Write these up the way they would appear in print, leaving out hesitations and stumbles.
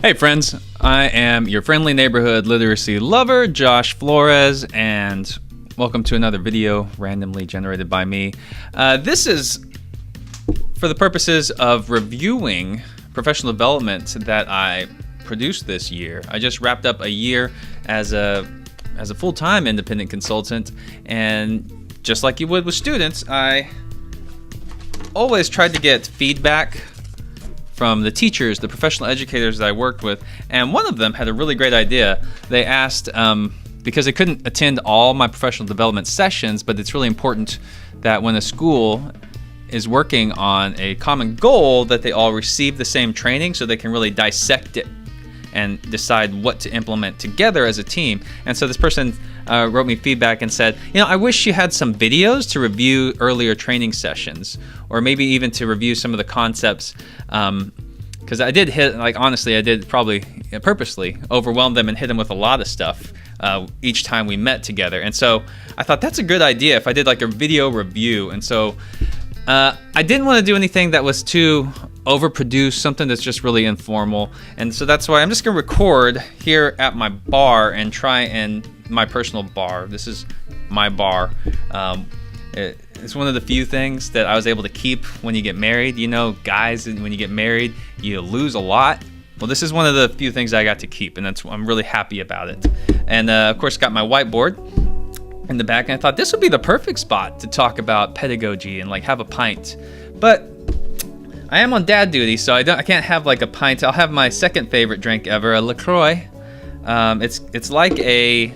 Hey friends, I am your friendly neighborhood literacy lover, Josh Flores, and welcome to another video randomly generated by me. This is for the purposes of reviewing professional development that I produced this year. I just wrapped up a year as a full-time independent consultant, and just like you would with students, I always tried to get feedback from the teachers, the professional educators that I worked with, and one of them had a really great idea. They asked, because they couldn't attend all my professional development sessions, but it's really important that when a school is working on a common goal that they all receive the same training so they can really dissect it and decide what to implement together as a team. And so this person wrote me feedback and said, I wish you had some videos to review earlier training sessions, or maybe even to review some of the concepts, because I did honestly, I did probably purposely overwhelm them and hit them with a lot of stuff each time we met together. And so I thought that's a good idea if I did like a video review. And so I didn't want to do anything that was too overproduced, something that's just really informal. And so that's why I'm just going to record here at my bar and try and my personal bar. This is my bar. It's one of the few things that I was able to keep when you get married. Guys, when you get married, you lose a lot. Well, this is one of the few things I got to keep, and I'm really happy about it. And of course, got my whiteboard in the back, and I thought this would be the perfect spot to talk about pedagogy and have a pint. But I am on dad duty, so I can't have a pint. I'll have my second favorite drink ever, a LaCroix. It's like a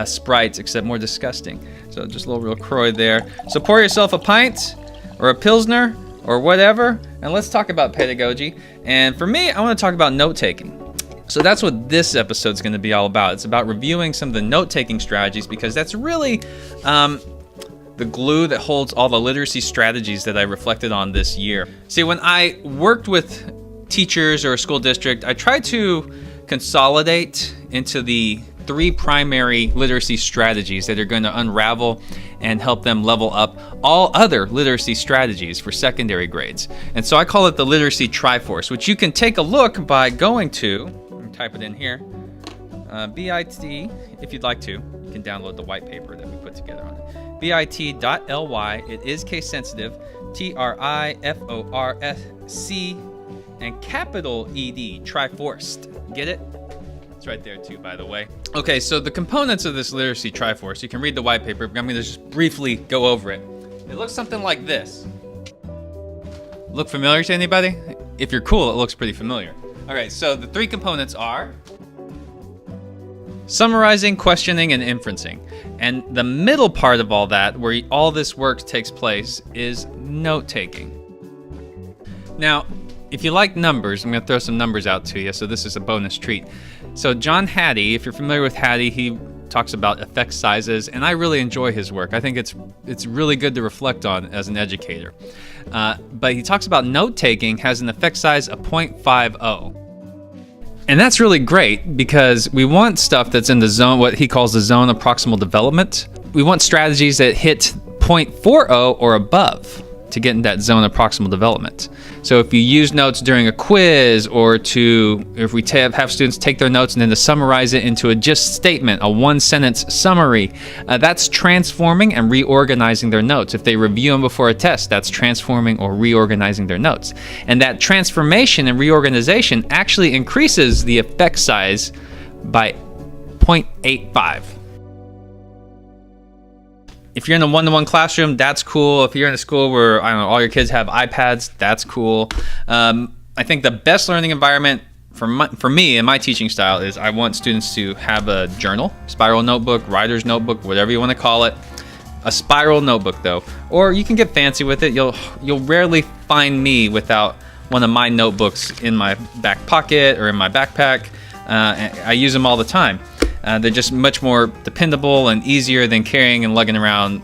Sprite, except more disgusting. So just a little LaCroix there. So pour yourself a pint or a Pilsner or whatever, and let's talk about pedagogy. And for me, I want to talk about note-taking. So that's what this episode's going to be all about. It's about reviewing some of the note-taking strategies, because that's really the glue that holds all the literacy strategies that I reflected on this year. See, when I worked with teachers or a school district, I tried to consolidate into the 3 primary literacy strategies that are going to unravel and help them level up all other literacy strategies for secondary grades. And so I call it the Literacy Triforce, which you can take a look by going to, type it in here, bit, if you'd like to. You can download the white paper that we put together on it. bit.ly, it is case sensitive, TRIFORC, and capital ED, Triforce. Get it? It's right there too, by the way. Okay, so the components of this Literacy Triforce, you can read the white paper, but I'm gonna just briefly go over it. It looks something like this. Look familiar to anybody? If you're cool, it looks pretty familiar. Okay, so the 3 components are summarizing, questioning, and inferencing. And the middle part of all that, where all this work takes place, is note-taking. Now, if you like numbers, I'm going to throw some numbers out to you, so this is a bonus treat. So John Hattie, if you're familiar with Hattie, he talks about effect sizes, and I really enjoy his work. I think it's really good to reflect on as an educator. But he talks about note-taking has an effect size of 0.50. And that's really great, because we want stuff that's in the zone, what he calls the zone of proximal development. We want strategies that hit 0.40 or above to get in that zone of proximal development. So if you use notes during a quiz, or if we have students take their notes and then to summarize it into a just statement, a 1-sentence summary, that's transforming and reorganizing their notes. If they review them before a test, that's transforming or reorganizing their notes. And that transformation and reorganization actually increases the effect size by 0.85. If you're in a one-to-one classroom, that's cool. If you're in a school where, all your kids have iPads, that's cool. I think the best learning environment for me and my teaching style is I want students to have a journal, spiral notebook, writer's notebook, whatever you want to call it. A spiral notebook though, or you can get fancy with it. You'll rarely find me without one of my notebooks in my back pocket or in my backpack. I use them all the time. They're just much more dependable and easier than carrying and lugging around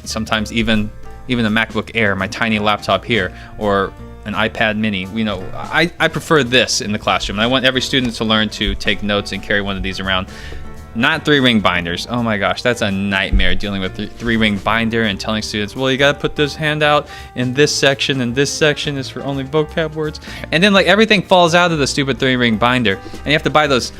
sometimes even a MacBook Air, my tiny laptop here, or an iPad mini. I prefer this in the classroom. I want every student to learn to take notes and carry one of these around. Not 3-ring binders. Oh my gosh, that's a nightmare dealing with 3-ring binder and telling students, well, you gotta put this handout in this section, and this section is for only vocab words. And then like everything falls out of the stupid 3-ring binder, and you have to buy those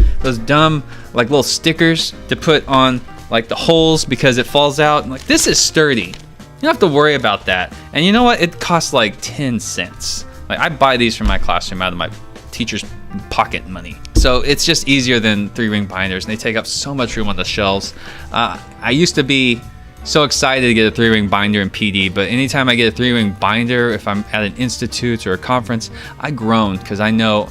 dumb like little stickers to put on like the holes because it falls out. And like, this is sturdy. You don't have to worry about that. And you know what? It costs like 10 cents. Like, I buy these from my classroom out of my teacher's pocket money. So it's just easier than 3-ring binders, and they take up so much room on the shelves. I used to be so excited to get a 3-ring binder in PD, but anytime I get a 3-ring binder, if I'm at an institute or a conference, I groan because I know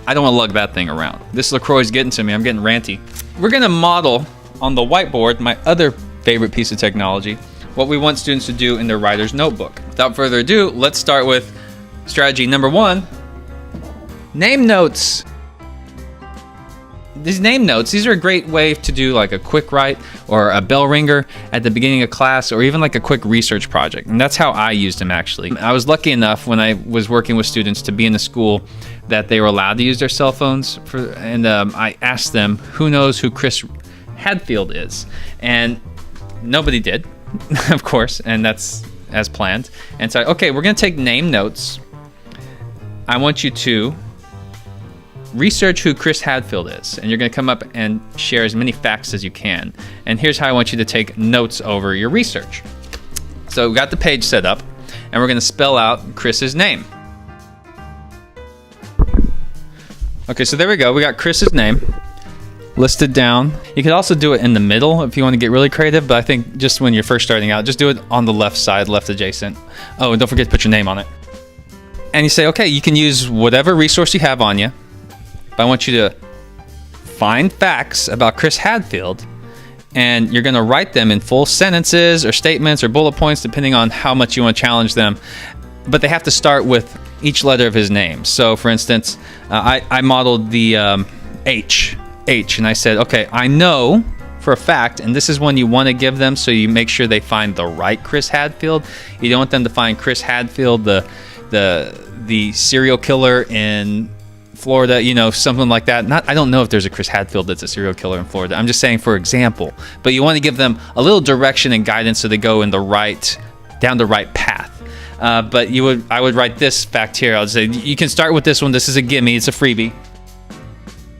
I don't want to lug that thing around. This LaCroix is getting to me. I'm getting ranty. We're going to model on the whiteboard, my other favorite piece of technology, what we want students to do in their writer's notebook. Without further ado, let's start with strategy number 1, name notes. These name notes, these are a great way to do like a quick write or a bell ringer at the beginning of class, or even like a quick research project. And that's how I used them actually. I was lucky enough when I was working with students to be in a school that they were allowed to use their cell phones and I asked them, who knows who Chris Hadfield is? And nobody did, of course, and that's as planned. And so, okay, we're gonna take name notes. I want you to research who Chris Hadfield is, and you're going to come up and share as many facts as you can. And here's how I want you to take notes over your research. So we got the page set up, and we're going to spell out Chris's name. Okay, so there we go. We got Chris's name listed down. You could also do it in the middle if you want to get really creative, but I think just when you're first starting out, just do it on the left side, left adjacent. Oh, and don't forget to put your name on it. And you say, okay, you can use whatever resource you have on you, but I want you to find facts about Chris Hadfield, and you're going to write them in full sentences or statements or bullet points, depending on how much you want to challenge them. But they have to start with each letter of his name. So, for instance, I modeled the H, and I said, okay, I know for a fact, and this is one you want to give them so you make sure they find the right Chris Hadfield. You don't want them to find Chris Hadfield, the serial killer in Florida, you know, something like that. I don't know if there's a Chris Hadfield that's a serial killer in Florida. I'm just saying for example. But you want to give them a little direction and guidance so they go in down the right path. But I would write this fact here. I'll say you can start with this one. This is a gimme. It's a freebie.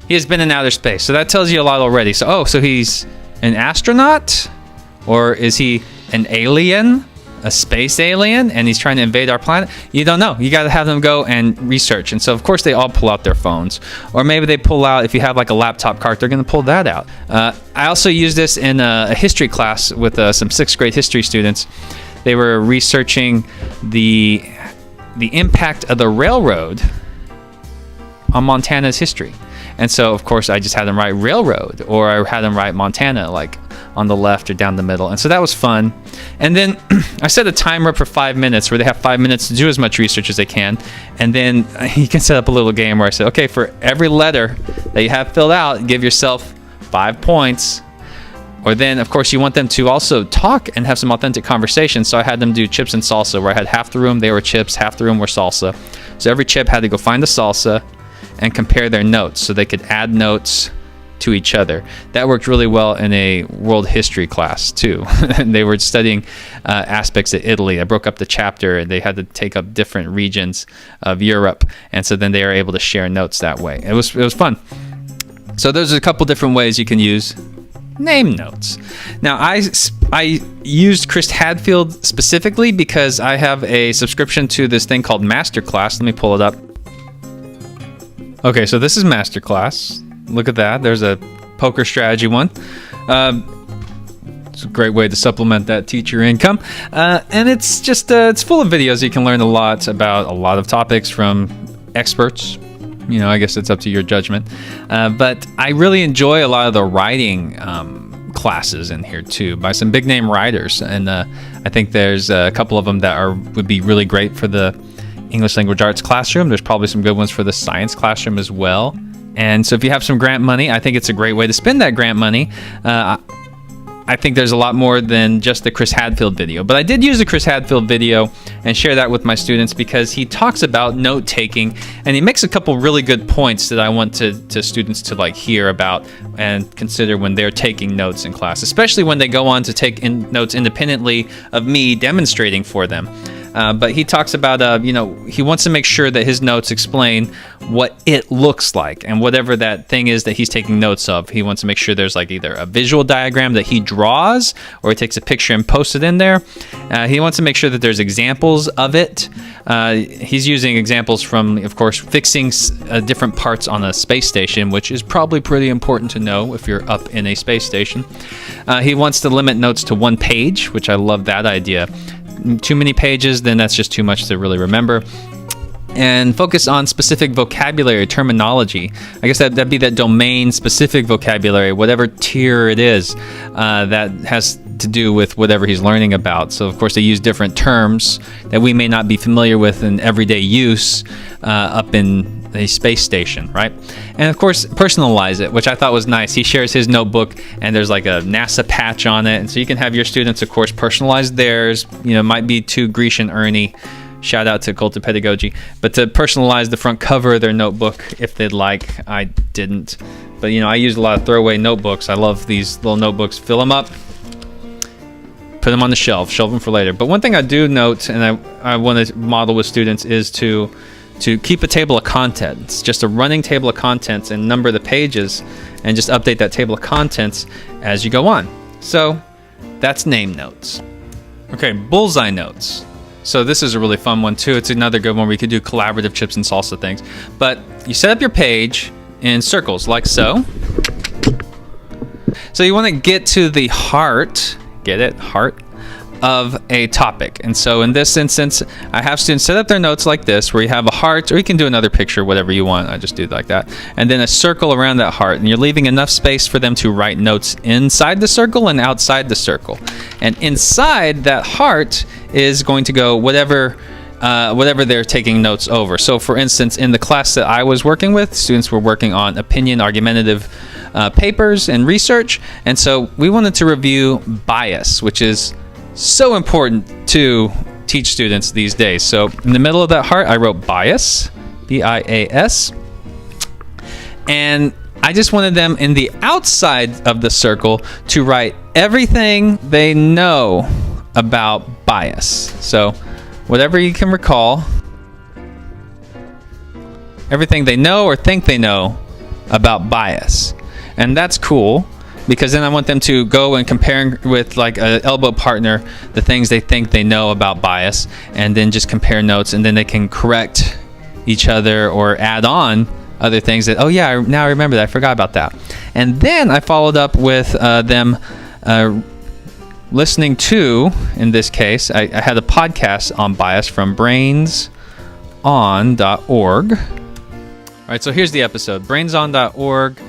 He has been in outer space, so that tells you a lot already. So so he's an astronaut, or is he an alien? A space alien, and he's trying to invade our planet? You don't know. You got to have them go and research. And so, of course, they all pull out their phones. Or maybe they pull out, if you have like a laptop cart, they're going to pull that out. I also used this in a history class with some 6th grade history students. They were researching the impact of the railroad on Montana's history. And so, of course, I just had them write railroad, or I had them write Montana, like on the left or down the middle. And so that was fun. And then I set a timer up for 5 minutes where they have 5 minutes to do as much research as they can. And then you can set up a little game where I say, okay, for every letter that you have filled out, give yourself 5 points. Or then, of course, you want them to also talk and have some authentic conversation. So I had them do chips and salsa, where I had half the room, they were chips, half the room were salsa. So every chip had to go find the salsa and compare their notes so they could add notes to each other. That worked really well in a world history class too. They were studying aspects of Italy. I broke up the chapter, and they had to take up different regions of Europe, and so then they were able to share notes that way. It was fun. So there's a couple different ways you can use name notes. Now I used Chris Hadfield specifically because I have a subscription to this thing called Masterclass. Let me pull it up. Okay, so this is Masterclass. Look at that. There's a poker strategy one. It's a great way to supplement that teacher income. And it's just, it's full of videos. You can learn a lot about a lot of topics from experts. You know, I guess it's up to your judgment. But I really enjoy a lot of the writing classes in here too, by some big name writers. And I think there's a couple of them that would be really great for the English language arts classroom. There's probably some good ones for the science classroom as well. And so if you have some grant money, I think it's a great way to spend that grant money. I think there's a lot more than just the Chris Hadfield video. But I did use the Chris Hadfield video and share that with my students because he talks about note taking, and he makes a couple really good points that I want to students to like hear about and consider when they're taking notes in class, especially when they go on to take notes independently of me demonstrating for them. But he talks about, he wants to make sure that his notes explain what it looks like, and whatever that thing is that he's taking notes of, he wants to make sure there's like either a visual diagram that he draws, or he takes a picture and posts it in there. He wants to make sure that there's examples of it. He's using examples from, of course, fixing different parts on a space station, which is probably pretty important to know if you're up in a space station. He wants to limit notes to 1 page, which I love that idea. Too many pages, then that's just too much to really remember. And focus on specific vocabulary, terminology. I guess that'd be that domain-specific vocabulary, whatever tier it is, that has to do with whatever he's learning about. So, of course, they use different terms that we may not be familiar with in everyday use up in a space station, right? And, of course, personalize it, which I thought was nice. He shares his notebook, and there's like a NASA patch on it. And so you can have your students, of course, personalize theirs. Might be too Grecian Ernie. Shout out to Cult of Pedagogy. But to personalize the front cover of their notebook if they'd like. I didn't. But, I used a lot of throwaway notebooks. I love these little notebooks. Fill them up, put them on the shelf them for later. But one thing I do note, and I want to model with students, is to keep a table of contents, just a running table of contents, and number the pages, and just update that table of contents as you go on. So that's name notes. Okay, bullseye notes. So this is a really fun one too. It's another good one where you could do collaborative chips and salsa things. But you set up your page in circles like so. So you want to get to the heart, get it? Heart of a topic. And so in this instance, I have students set up their notes like this, where you have a heart, or you can do another picture, whatever you want. I just do it like that. And then a circle around that heart. And you're leaving enough space for them to write notes inside the circle and outside the circle. And inside that heart is going to go whatever they're taking notes over. So for instance, in the class that I was working with, students were working on opinion argumentative papers and research. And so we wanted to review bias, which is so important to teach students these days. So in the middle of that heart, I wrote bias, B-I-A-S. And I just wanted them in the outside of the circle to write everything they know about bias. So whatever you can recall, everything they know or think they know about bias. And that's cool, because then I want them to go and compare with like an elbow partner the things they think they know about bias, and then just compare notes, and then they can correct each other or add on other things that, oh yeah, now I remember that, I forgot about that. And then I followed up with them listening to, in this case, I had a podcast on bias from brainson.org. All right, so here's the episode, brainson.org.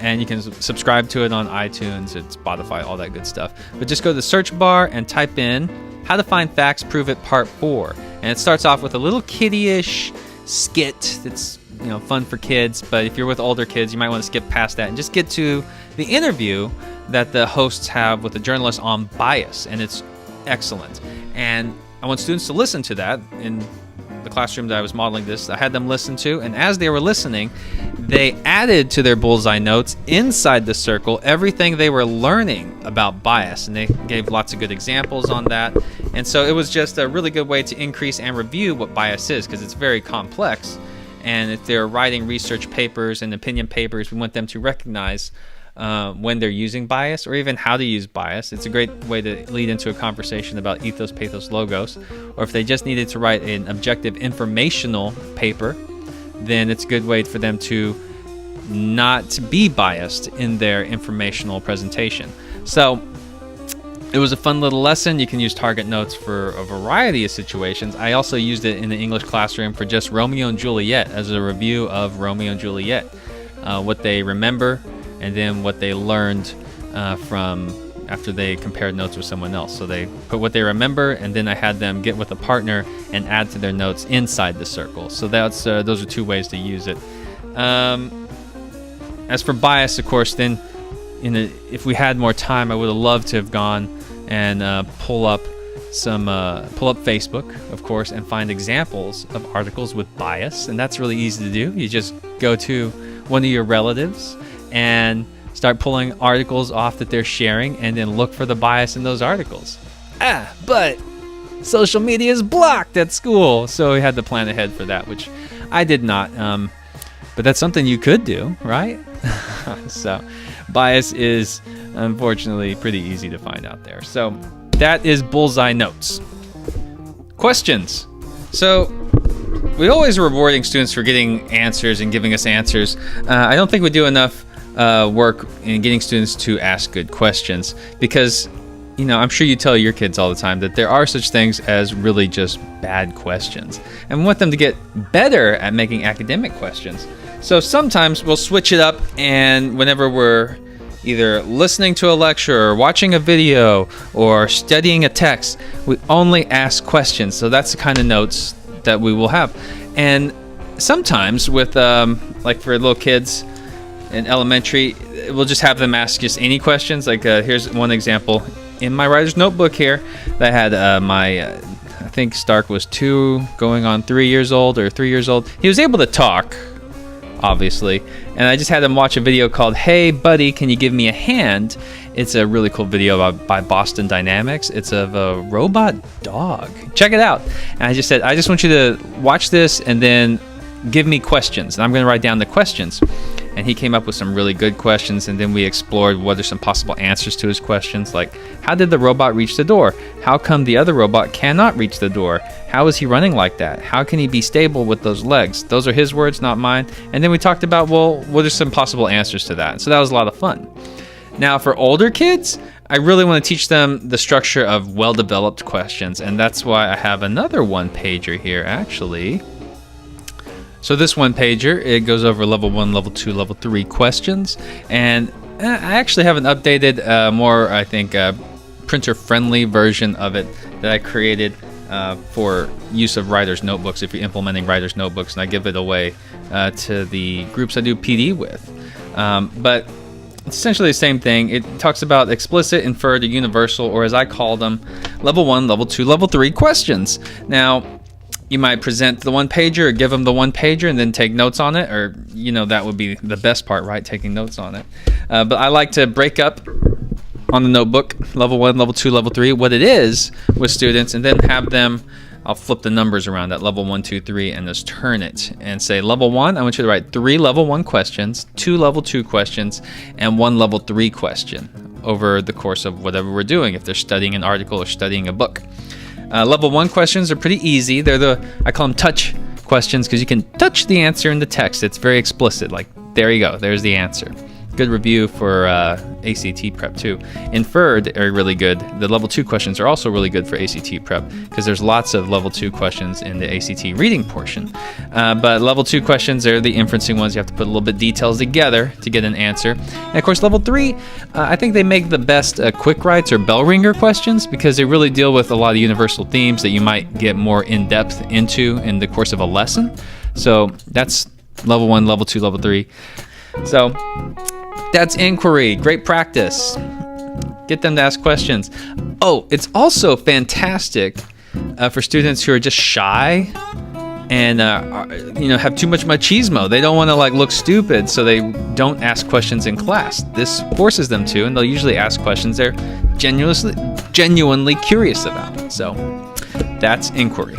And you can subscribe to it on iTunes, and Spotify, all that good stuff. But just go to the search bar and type in How to Find Facts, Prove It, Part 4. And it starts off with a little kiddie-ish skit that's fun for kids. But if you're with older kids, you might want to skip past that and just get to the interview that the hosts have with the journalist on bias. And it's excellent. And I want students to listen to that in the classroom that I was modeling this. I had them listen to, and as they were listening, they added to their bullseye notes inside the circle everything they were learning about bias, and they gave lots of good examples on that. And so it was just a really good way to increase and review what bias is, because it's very complex. And if they're writing research papers and opinion papers, we want them to recognize when they're using bias, or even how to use bias. It's a great way to lead into a conversation about ethos, pathos, logos. Or if they just needed to write an objective informational paper, then it's a good way for them to not be biased in their informational presentation. So it was a fun little lesson. You can use target notes for a variety of situations. I also used it in the English classroom for just Romeo and Juliet, as a review of Romeo and Juliet, what they remember, and then what they learned from after they compared notes with someone else. So they put what they remember, and then I had them get with a partner and add to their notes inside the circle. So that's those are two ways to use it. As for bias, of course, then if we had more time, I would have loved to have gone and pull up Facebook, of course, and find examples of articles with bias. And that's really easy to do. You just go to one of your relatives and start pulling articles off that they're sharing, and then look for the bias in those articles. But social media is blocked at school, so we had to plan ahead for that, which I did not. But that's something you could do, right? So bias is unfortunately pretty easy to find out there. So that is Bullseye Notes. Questions. So we always rewarding students for getting answers and giving us answers. I don't think we do enough work in getting students to ask good questions, because I'm sure you tell your kids all the time that there are such things as really just bad questions, and we want them to get better at making academic questions. So sometimes we'll switch it up, and whenever we're either listening to a lecture or watching a video or studying a text, we only ask questions. So that's the kind of notes that we will have. And sometimes with like for little kids in elementary, we'll just have them ask just any questions. Like here's one example in my writer's notebook here that had I think Stark was 2 going on 3 years old, or 3 years old. He was able to talk, obviously, and I just had him watch a video called "Hey Buddy, Can You Give Me a Hand?" It's a really cool video by Boston Dynamics. It's of a robot dog. Check it out. And I just said, I just want you to watch this and then give me questions, and I'm going to write down the questions. And he came up with some really good questions, and then we explored what are some possible answers to his questions, like how did the robot reach the door? How come the other robot cannot reach the door? How is he running like that? How can he be stable with those legs? Those are his words, not mine. And then we talked about, well, what are some possible answers to that? So that was a lot of fun. Now for older kids, I really want to teach them the structure of well-developed questions, and that's why I have another one-pager here, actually. So this one-pager, it goes over level 1, level 2, level 3 questions, and I actually have an updated, more, I think, printer-friendly version of it that I created for use of writer's notebooks, if you're implementing writer's notebooks, and I give it away to the groups I do PD with. But it's essentially the same thing. It talks about explicit, inferred, or universal, or as I call them, level 1, level 2, level 3 questions. Now, you might present the one-pager or give them the one-pager and then take notes on it, or, that would be the best part, right? Taking notes on it. But I like to break up on the notebook, level 1, level 2, level 3, what it is with students, and then have them, I'll flip the numbers around at level 1, 2, 3, and just turn it and say, level 1, I want you to write 3 level 1 questions, 2 level 2 questions, and 1 level 3 question over the course of whatever we're doing, if they're studying an article or studying a book. Level 1 questions are pretty easy. They're I call them touch questions, because you can touch the answer in the text. It's very explicit, like, there you go, there's the answer. Good review for ACT prep too. Inferred are really good. The level 2 questions are also really good for ACT prep, because there's lots of level 2 questions in the ACT reading portion. But level 2 questions are the inferencing ones. You have to put a little bit details together to get an answer. And of course, level 3, I think they make the best quick writes or bell ringer questions, because they really deal with a lot of universal themes that you might get more in depth into in the course of a lesson. So that's level 1, level 2, level 3. So that's inquiry. Great practice. Get them to ask questions. Oh, it's also fantastic for students who are just shy and have too much machismo. They don't want to look stupid, so they don't ask questions in class. This forces them to, and they'll usually ask questions they're genuinely curious about. So that's inquiry.